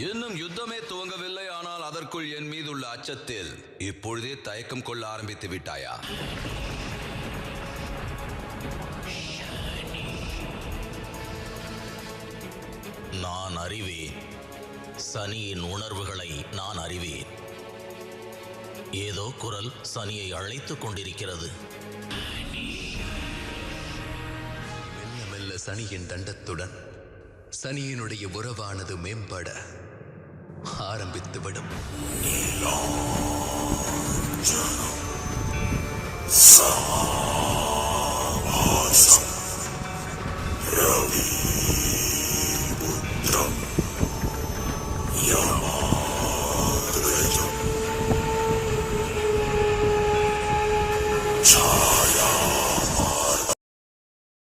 இன்னும் யுத்தமே துவங்கவில்லை, ஆனால் அதற்குள் என் மீதுள்ள அச்சத்தில் இப்பொழுதே தயக்கம் கொள்ள ஆரம்பித்து விட்டாயா? நான் அறிவேன். சனியின் உணர்வுகளை நான் அறிவேன். ஏதோ குரல் சனியை அழைத்துக் கொண்டிருக்கிறது. மெல்ல மெல்ல சனியின் தண்டத்துடன் சனியினுடைய உறவானது மேம்பட ஆரம்பித்துவிடும். ரவி